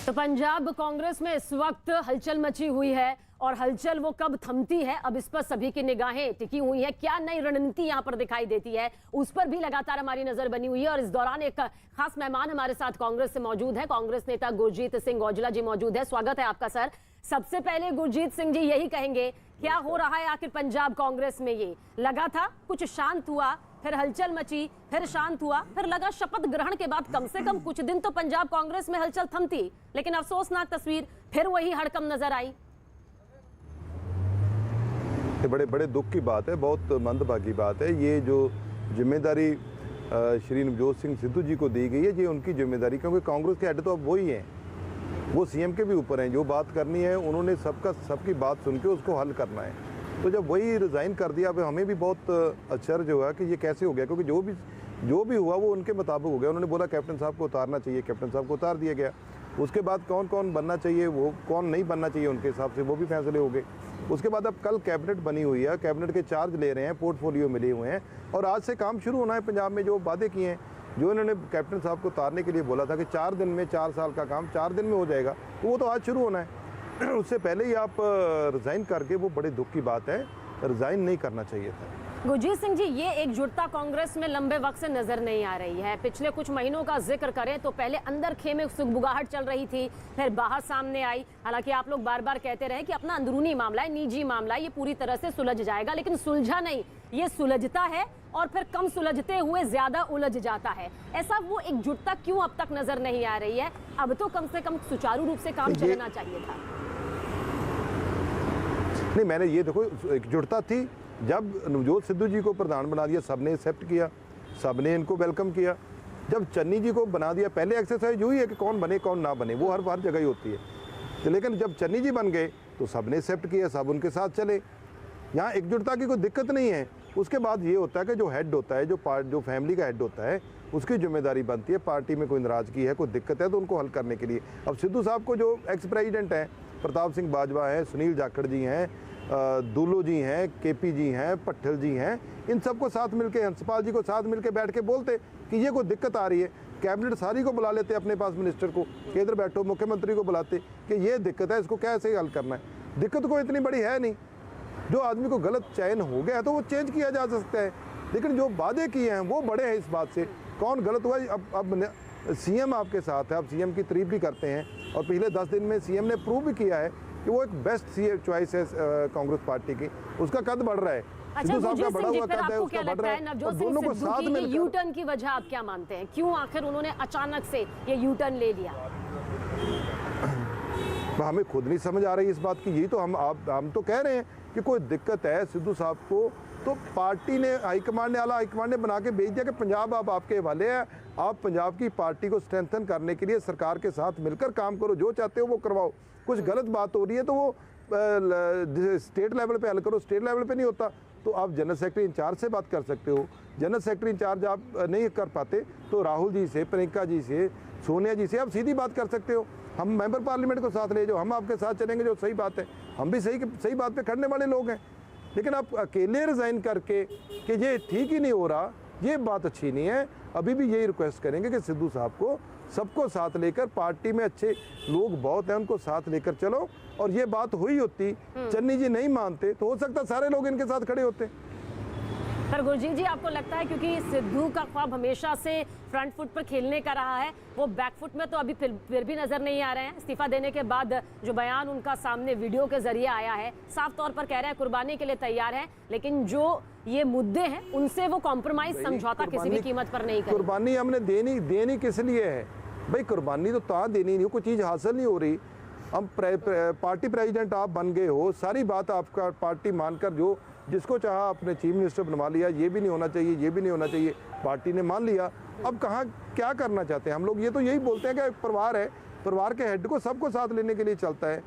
तो पंजाब कांग्रेस में इस वक्त हलचल मची हुई है और हलचल वो कब थमती है, अब इस पर सभी की निगाहें टिकी हुई हैं। क्या नई रणनीति यहां पर दिखाई देती है, उस पर भी लगातार हमारी नजर बनी हुई है। और इस दौरान एक खास मेहमान हमारे साथ कांग्रेस से मौजूद है, कांग्रेस नेता गुरजीत सिंह औजला जी मौजूद है। स्वागत है आपका सर। सबसे पहले गुरजीत सिंह जी यही कहेंगे, क्या हो रहा है आखिर पंजाब कांग्रेस में? ये लगा था कुछ शांत हुआ, फिर हलचल मची, फिर शांत हुआ, फिर लगा शपथ ग्रहण के बाद कम से कम कुछ दिन तो पंजाब कांग्रेस में हलचल थमती, लेकिन अफसोसनाक तस्वीर फिर वही हड़कंप नजर आई। बड़े बड़े दुख की बात है, बहुत मंदभागी बात है। ये जो जिम्मेदारी श्री नवजोत सिंह सिद्धू जी को दी गई है, ये उनकी जिम्मेदारी, क्योंकि कांग्रेस के हेड तो अब वही हैं, वो सीएम के भी ऊपर हैं। जो बात करनी है उन्होंने सबकी बात सुन के उसको हल करना है। तो जब वही रिज़ाइन कर दिया, अब हमें भी बहुत आश्चर्य हुआ कि ये कैसे हो गया, क्योंकि जो भी हुआ वो उनके मुताबिक हो गया। उन्होंने बोला कैप्टन साहब को उतारना चाहिए, कैप्टन साहब को उतार दिया गया। उसके बाद कौन कौन बनना चाहिए, वो कौन नहीं बनना चाहिए, उनके हिसाब से वो भी फैसले हो गए। उसके बाद अब कल कैबिनेट बनी हुई है, कैबिनेट के चार्ज ले रहे हैं, पोर्टफोलियो मिले हुए हैं और आज से काम शुरू होना है। पंजाब में जो वादे किए हैं, जो इन्होंने कैप्टन साहब को उतारने के लिए बोला था कि 4 दिन में 4 साल का काम 4 दिन में हो जाएगा, तो वो तो आज शुरू होना है। उससे पहले ही आप रिज़ाइन करके, वो बड़े दुख की बात है, रिज़ाइन नहीं करना चाहिए था। गुरजीत सिंह जी, ये एकजुटता कांग्रेस में लंबे वक्त से नजर नहीं आ रही है। पिछले कुछ महीनों का जिक्र करें तो पहले अंदर खेमे सुगबुगाहट चल रही थी, फिर बाहर सामने आई। हालांकि आप लोग बार बार कहते रहे कि अपना अंदरूनी मामला है, निजी मामला है, ये पूरी तरह से सुलझ जाएगा, लेकिन सुलझा नहीं। ये सुलझता है और फिर कम सुलझते हुए ज्यादा उलझ जाता है। ऐसा वो एकजुटता क्यों अब तक नजर नहीं आ रही है? अब तो कम से कम सुचारू रूप से काम चलना चाहिए था। नहीं, मैंने ये देखो, एकजुटता थी जब नवजोत सिद्धू जी को प्रधान बना दिया, सबने एक्सेप्ट किया, सबने इनको वेलकम किया। जब चन्नी जी को बना दिया, पहले एक्सरसाइज हुई है कि कौन बने कौन ना बने, वो हर जगह ही होती है। तो लेकिन जब चन्नी जी बन गए तो सबने एक्सेप्ट किया, सब उनके साथ चले। यहाँ एकजुटता की कोई दिक्कत नहीं है। उसके बाद ये होता है कि जो हेड होता है, जो फैमिली का हेड होता है, उसकी जिम्मेदारी बनती है। पार्टी में कोई नाराजगी है, कोई दिक्कत है तो उनको हल करने के लिए। अब सिद्धू साहब को जो एक्स प्रेसिडेंट हैं, प्रताप सिंह बाजवा हैं, सुनील जाखड़ जी हैं, दुल्लो जी हैं, केपी जी हैं, पट्टल जी हैं, इन सबको साथ मिलके, हंसपाल जी को साथ मिलके बैठ के बोलते कि ये कोई दिक्कत आ रही है। कैबिनेट सारी को बुला लेते अपने पास, मिनिस्टर को कि इधर बैठो, मुख्यमंत्री को बुलाते कि ये दिक्कत है, इसको कैसे हल करना है। दिक्कत को इतनी बड़ी है नहीं, जो आदमी को गलत चयन हो गया है तो वो चेंज किया जा सकता है, लेकिन जो वादे किए हैं वो बड़े हैं इस बात से। कौन गलत हुआ? अब सीएम आपके साथ है, आप सीएम की तारीफ भी करते हैं और पिछले 10 दिन में सीएम ने प्रूव भी किया है कि वो एक बेस्ट सीएम चॉइस है कांग्रेस पार्टी की। उसका कद बढ़ रहा है, सिद्धू साहब का बढ़ा हुआ कद है, उसका बढ़ रहा है। और दोनों को साथ में यू टर्न की वजह आप क्या मानते हैं? क्यों आखिर उन्होंने अचानक से ये यू टर्न ले लिया? हमें खुद नहीं समझ आ रही इस बात की। यही तो हम तो कह रहे हैं कि कोई दिक्कत है सिद्धू साहब को, तो पार्टी ने, हाईकमांड ने बना के भेज दिया कि पंजाब अब आपके हवाले है। आप पंजाब की पार्टी को स्ट्रेंथन करने के लिए सरकार के साथ मिलकर काम करो, जो चाहते हो वो करवाओ। कुछ गलत बात हो रही है तो वो स्टेट लेवल पे हल करो, स्टेट लेवल पे नहीं होता तो आप जनरल सेक्रेटरी इंचार्ज से बात कर सकते हो। जनरल सेक्रेटरी इंचार्ज आप नहीं कर पाते तो राहुल जी से, प्रियंका जी से, सोनिया जी से आप सीधी बात कर सकते हो। हम मेंबर पार्लियामेंट को साथ ले जाओ, हम आपके साथ चलेंगे, जो सही बात है। हम भी सही बात पे खड़ने वाले लोग हैं। लेकिन आप अकेले रिज़ाइन करके कि ये ठीक ही नहीं हो रहा, ये बात अच्छी नहीं है। अभी भी यही रिक्वेस्ट करेंगे कि सिद्धू साहब को सबको साथ लेकर, पार्टी में अच्छे लोग बहुत हैं, उनको साथ लेकर चलो। और ये बात हुई होती, चन्नी जी नहीं मानते तो हो सकता सारे लोग इनके साथ खड़े होते। पर गुरजीत जी, आपको लगता है क्योंकि सिद्धू का ख्वाब हमेशा से फ्रंट फुट पर खेलने का रहा है, वो बैक फुट में तो अभी फिर भी नजर नहीं आ रहे हैं? इस्तीफा देने के बाद जो बयान उनका सामने वीडियो के जरिए आया है, साफ तौर पर कह रहे हैं कुर्बानी के लिए तैयार है, लेकिन जो ये मुद्दे हैं उनसे वो कॉम्प्रोमाइज, समझौता किसी भी कीमत पर नहीं करेंगे। कुर्बानी हमने देनी किस लिए है भाई? कुर्बानी तो देनी नहीं, कोई चीज़ हासिल नहीं हो रही। हम पार्टी प्रेसिडेंट आप बन गए हो, सारी बात आपका पार्टी मानकर जो जिसको चाहा अपने चीफ मिनिस्टर बनवा लिया। ये भी नहीं होना चाहिए, ये भी नहीं होना चाहिए, पार्टी ने मान लिया। अब कहाँ क्या करना चाहते हैं हम लोग? ये तो यही बोलते हैं कि परिवार है, परिवार के हेड को सबको साथ लेने के लिए चलता है।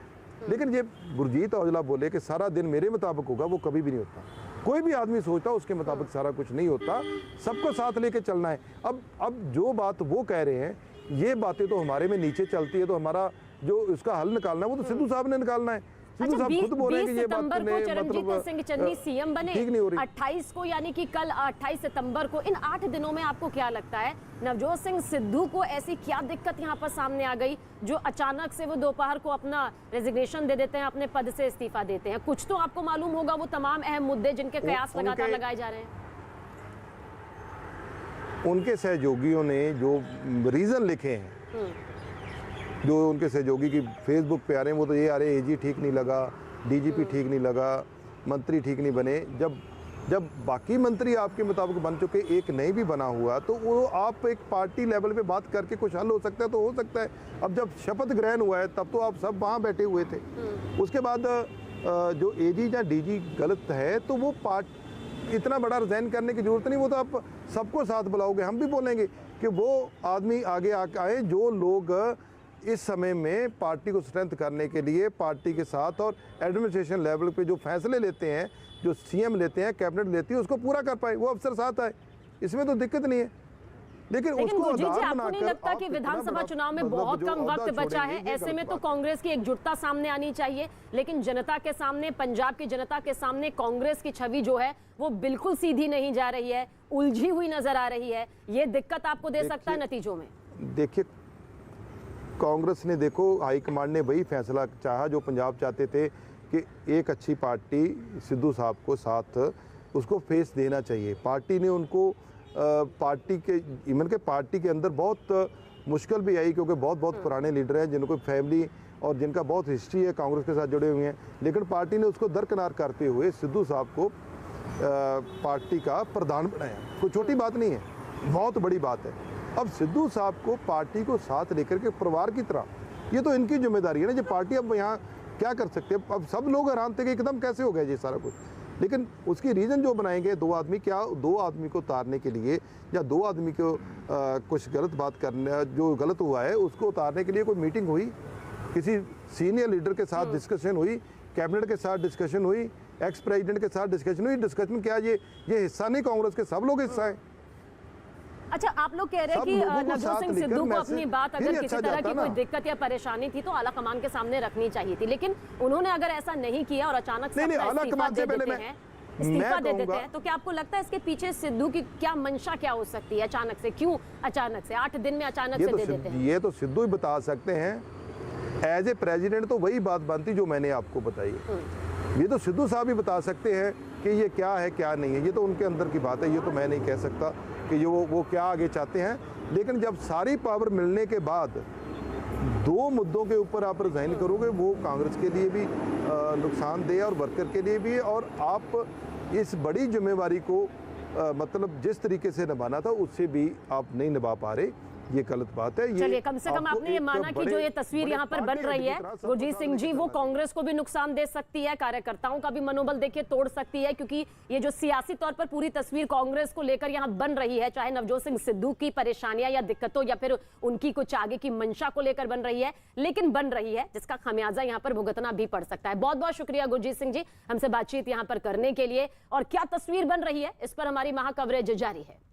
लेकिन ये गुरजीत औजला बोले कि सारा दिन मेरे मुताबिक होगा, वो कभी भी नहीं होता। कोई भी आदमी सोचता उसके मुताबिक सारा कुछ नहीं होता, सबको साथ लेके चलना है। अब जो बात वो कह रहे हैं, ये बातें तो हमारे में नीचे चलती है, तो हमारा जो इसका हल निकालना है वो तो सिद्धू साहब ने निकालना है। सिद्धू साहब खुद बोल रहे हैं कि ये बात सितंबर को ने चरणजीत सिंह चन्नी सीएम बने, ठीक नहीं हो रही। 28 को यानी कि कल 28 सितंबर को, इन 8 दिनों में आपको क्या लगता है नवजोत सिंह सिद्धू को ऐसी क्या दिक्कत यहाँ पर सामने आ गई जो अचानक से वो दोपहर को अपना रेजिग्नेशन दे देते हैं, अपने पद से इस्तीफा देते हैं? कुछ तो आपको मालूम होगा वो तमाम अहम मुद्दे जिनके कयास लगातार लगाए जा रहे हैं। उनके सहयोगियों ने जो रीजन लिखे हैं, जो उनके सहयोगी की फेसबुक पे आ रहे हैं, वो तो ये आ रहे हैं एजी ठीक नहीं लगा, डीजीपी ठीक नहीं लगा, मंत्री ठीक नहीं बने। जब बाकी मंत्री आपके मुताबिक बन चुके, एक नहीं भी बना हुआ, तो वो आप एक पार्टी लेवल पे बात करके कुछ हल हो सकता है तो हो सकता है। अब जब शपथ ग्रहण हुआ है तब तो आप सब वहाँ बैठे हुए थे। उसके बाद जो एजी या डीजी गलत है तो वो इतना बड़ा रिजाइन करने की जरूरत नहीं, वो तो आप सबको साथ बुलाओगे। हम भी बोलेंगे कि वो आदमी आगे आए जो लोग इस समय में पार्टी को स्ट्रेंथ करने के लिए पार्टी के साथ और एडमिनिस्ट्रेशन लेवल पे जो फैसले लेते हैं, जो सीएम लेते हैं, कैबिनेट लेती है, उसको पूरा कर पाए, वो अफसर साथ आए, इसमें तो दिक्कत नहीं है। लेकिन उसको गुरजीत जी, आधार आपको नहीं लगता कि विधानसभा चुनाव में बहुत कम वक्त बचा है? ऐसे में तो कांग्रेस की एकजुटता सामने आनी चाहिए, लेकिन जनता के सामने, पंजाब की जनता के सामने कांग्रेस की छवि जो है वो बिल्कुल सीधी नहीं जा रही है, उलझी हुई नजर आ रही है। ये दिक्कत आपको दे सकता है नतीजों में? देखिए, कांग्रेस ने देखो हाईकमांड ने वही फैसला चाहा जो पंजाब चाहते थे कि एक अच्छी पार्टी सिद्धू साहब को साथ उसको फेस देना चाहिए। पार्टी ने उनको पार्टी के इवन के पार्टी के अंदर बहुत मुश्किल भी आई, क्योंकि बहुत पुराने लीडर हैं जिनको फैमिली और जिनका बहुत हिस्ट्री है कांग्रेस के साथ जुड़े हुए हैं, लेकिन पार्टी ने उसको दरकिनार करते हुए सिद्धू साहब को पार्टी का प्रधान बनाया। कोई छोटी बात नहीं है, बहुत बड़ी बात है। अब सिद्धू साहब को पार्टी को साथ लेकर के परिवार की तरह, ये तो इनकी जिम्मेदारी है ना। जो पार्टी अब यहाँ क्या कर सकते हैं, अब सब लोग हैरान थे कि एकदम कैसे हो गया ये सारा कुछ, लेकिन उसकी रीज़न जो बनाएंगे दो आदमी, क्या दो आदमी को उतारने के लिए या दो आदमी को कुछ गलत बात करने, जो गलत हुआ है उसको उतारने के लिए कोई मीटिंग हुई, किसी सीनियर लीडर के साथ डिस्कशन हुई, कैबिनेट के साथ डिस्कशन हुई, एक्स प्रेसिडेंट के साथ डिस्कशन हुई? डिस्कशन क्या ये हिस्सा नहीं कांग्रेस के, सब लोग हिस्सा है। अच्छा, आप लोग कह रहे हैं कि नवजोत सिंह सिद्धू को अपनी बात अगर किसी तरह की कोई दिक्कत या परेशानी थी तो आला कमान के सामने रखनी चाहिए थी, लेकिन उन्होंने अगर ऐसा नहीं किया और अचानक से इस्तीफा दे देते हैं, तो क्या आपको लगता है इसके पीछे सिद्धू की क्या मंशा क्या हो सकती है? अचानक से क्यों, अचानक से 8 दिन में अचानक से दे देते हैं? ये तो सिद्धू ही बता सकते हैं। एज ए प्रेसिडेंट तो वही बात बनती जो मैंने आपको बताई है। ये तो सिद्धू साहब ही बता सकते हैं कि ये क्या है क्या नहीं है, ये तो उनके अंदर की बात है, ये तो मैं नहीं कह सकता कि ये वो क्या आगे चाहते हैं। लेकिन जब सारी पावर मिलने के बाद दो मुद्दों के ऊपर आप रिजाइन करोगे, वो कांग्रेस के लिए भी नुकसानदेह और वर्कर के लिए भी, और आप इस बड़ी जिम्मेवारी को मतलब जिस तरीके से निभाना था उससे भी आप नहीं निभा पा रहे, ये गलत बात है। चलिए, कम से कम आपने ये माना कि जो ये तस्वीर यहाँ पर बन रही है गुरजीत सिंह जी, वो कांग्रेस को भी नुकसान दे सकती है, कार्यकर्ताओं का भी मनोबल देखिए तोड़ सकती है, क्योंकि ये जो सियासी तौर पर पूरी तस्वीर कांग्रेस को लेकर यहाँ बन रही है, चाहे नवजोत सिंह सिद्धू की परेशानियां या दिक्कतों या फिर उनकी कुछ आगे की मंशा को लेकर बन रही है, लेकिन बन रही है जिसका खमियाजा यहाँ पर भुगतना भी पड़ सकता है। बहुत बहुत शुक्रिया गुरजीत सिंह जी हमसे बातचीत यहाँ पर करने के लिए। और क्या तस्वीर बन रही है इस पर हमारी महा कवरेज जारी है।